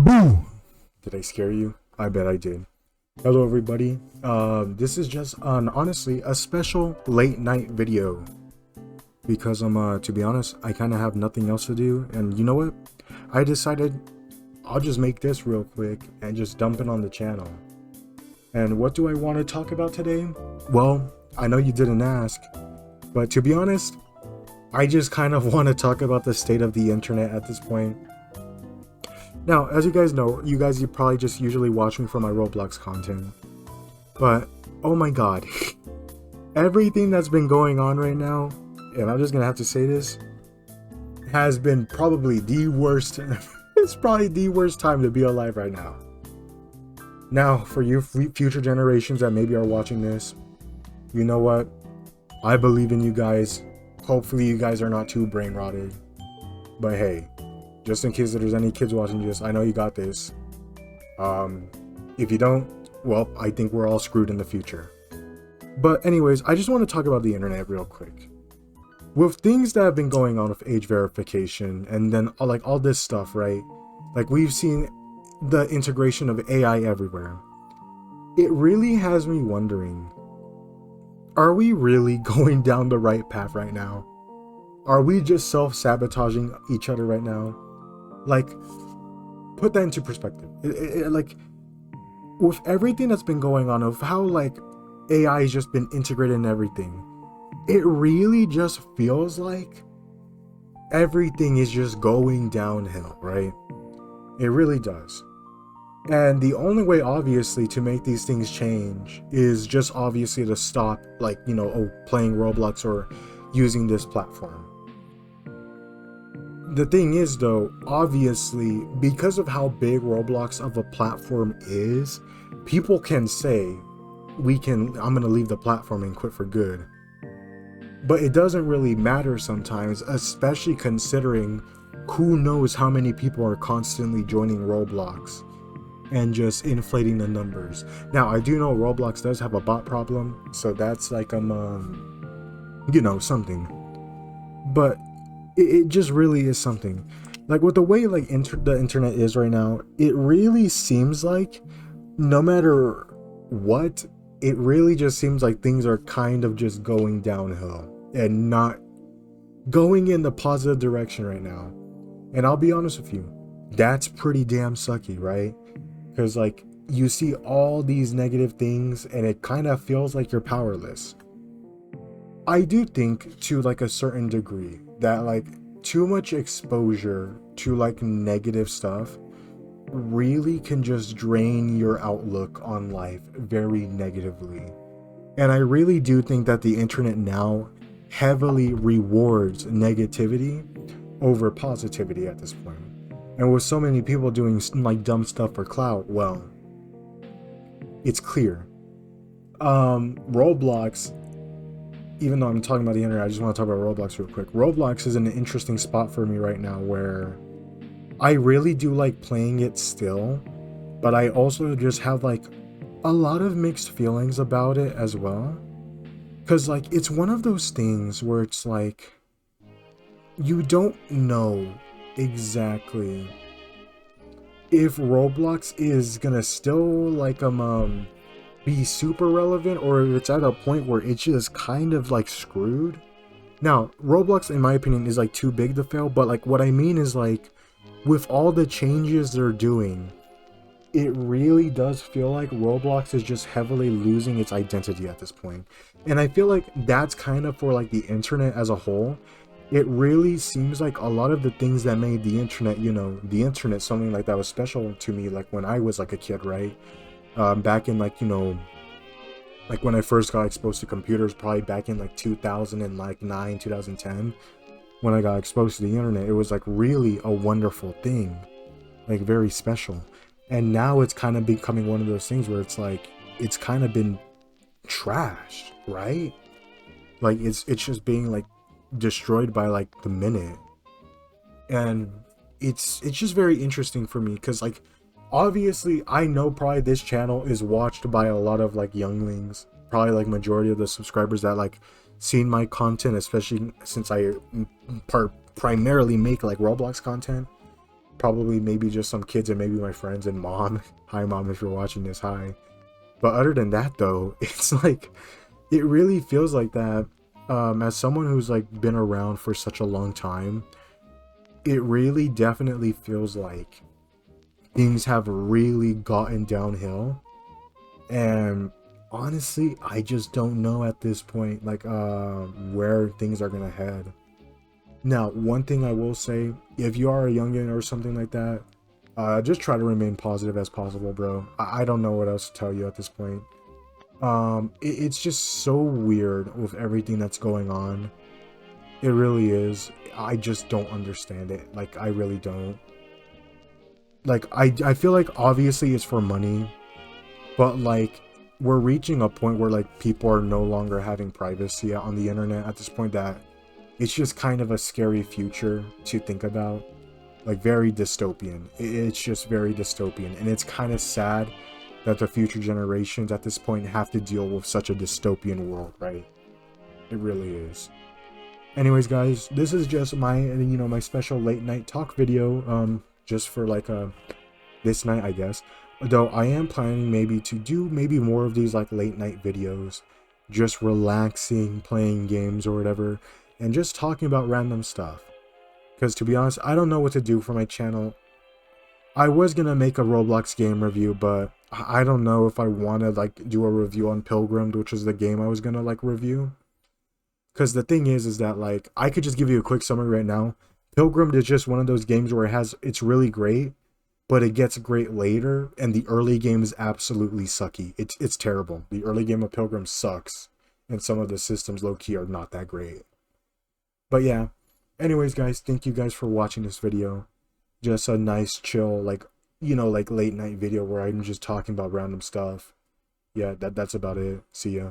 Boo! Did I scare you? I bet I did. Hello everybody. This is just honestly a special late night video because to be honest, I kind of have nothing else to do, and you know what? I decided I'll just make this real quick and just dump it on the channel. And what do I want to talk about today? Well, I know you didn't ask, but to be honest, I just kind of want to talk about the state of the internet at this point. Now, as you guys know, you probably just usually watch me for my Roblox content. But, oh my god. Everything that's been going on right now, and I'm just gonna have to say this, has been probably the worst. It's probably the worst time to be alive right now. Now, for you future generations that maybe are watching this, you know what? I believe in you guys. Hopefully you guys are not too brain rotted. But hey, just in case there's any kids watching this, I know you got this. If you don't, well, I think we're all screwed in the future. But anyways, I just want to talk about the internet real quick. With things that have been going on with age verification and then like all this stuff, right? Like we've seen the integration of AI everywhere. It really has me wondering, are we really going down the right path right now? Are we just self-sabotaging each other right now? Like, put that into perspective. Like, with everything that's been going on, of how like AI has just been integrated in everything, it really just feels like everything is just going downhill, right? It really does. And the only way, obviously, to make these things change is just obviously to stop, like, you know, playing Roblox or using this platform. The thing is, though, obviously, because of how big Roblox of a platform is, people can say, I'm gonna leave the platform and quit for good. But it doesn't really matter sometimes, especially considering who knows how many people are constantly joining Roblox and just inflating the numbers. Now, I do know Roblox does have a bot problem, so that's like, you know, something. But it just really is something. Like with the way like the internet is right now, it really seems like no matter what, it really just seems like things are kind of just going downhill and not going in the positive direction right now. And I'll be honest with you, that's pretty damn sucky, right? Because like you see all these negative things and it kind of feels like you're powerless. I do think to like a certain degree that like too much exposure to like negative stuff really can just drain your outlook on life very negatively. And I really do think that the internet now heavily rewards negativity over positivity at this point. And with so many people doing like dumb stuff for clout, well, it's clear. Roblox, even though I'm talking about the internet, I just want to talk about Roblox real quick. Roblox is in an interesting spot for me right now where I really do like playing it still, but I also just have like a lot of mixed feelings about it as well. Cause like it's one of those things where it's like you don't know exactly if Roblox is gonna still like be super relevant, or if it's at a point where it's just kind of like screwed. Now, Roblox in my opinion is like too big to fail, but like what I mean is like with all the changes they're doing, it really does feel like Roblox is just heavily losing its identity at this point. And I feel like that's kind of for like the internet as a whole. It really seems like a lot of the things that made the internet, you know, the internet something like that was special to me, like when I was like a kid, right? Back in like, you know, like when I first got exposed to computers, probably back in like 2009, 2010, when I got exposed to the internet, it was like really a wonderful thing, like very special. And now it's kind of becoming one of those things where it's like, it's kind of been trashed, right? Like it's just being like destroyed by like the minute. And it's just very interesting for me because like obviously I know probably this channel is watched by a lot of like younglings, probably like majority of the subscribers that like seen my content, especially since I primarily make like Roblox content. probably maybe just some kids and maybe my friends and mom. Hi mom, if you're watching this, hi. But other than that though, it's like, it really feels like that. As someone who's like been around for such a long time, it really definitely feels like things have really gotten downhill. And honestly, I just don't know at this point, like, where things are gonna head. Now, one thing I will say, if you are a youngin or something like that, just try to remain positive as possible, bro. I don't know what else to tell you at this point. It's just so weird with everything that's going on. It really is. I just don't understand it. Like, I really don't. Like, I feel like obviously it's for money, but like, we're reaching a point where like people are no longer having privacy on the internet at this point, that it's just kind of a scary future to think about. Like, very dystopian. It's just very dystopian, and it's kind of sad that the future generations at this point have to deal with such a dystopian world, right? It really is. Anyways, guys, this is just my, my special late night talk video, just for like this night, I guess. Though I am planning maybe to do maybe more of these like late night videos, just relaxing, playing games or whatever, and just talking about random stuff. Because to be honest, I don't know what to do for my channel. I was gonna make a Roblox game review, but I don't know if I want to like do a review on Pilgrim, which is the game I was gonna like review. Because the thing is that like, I could just give you a quick summary right now. Pilgrim is just one of those games where it's really great, but it gets great later, and the early game is absolutely sucky. It's terrible. The early game of Pilgrim sucks, and some of the systems low-key are not that great. But yeah, anyways guys, thank you guys for watching this video. Just a nice chill, like, like late night video where I'm just talking about random stuff. Yeah, that's about it. See ya.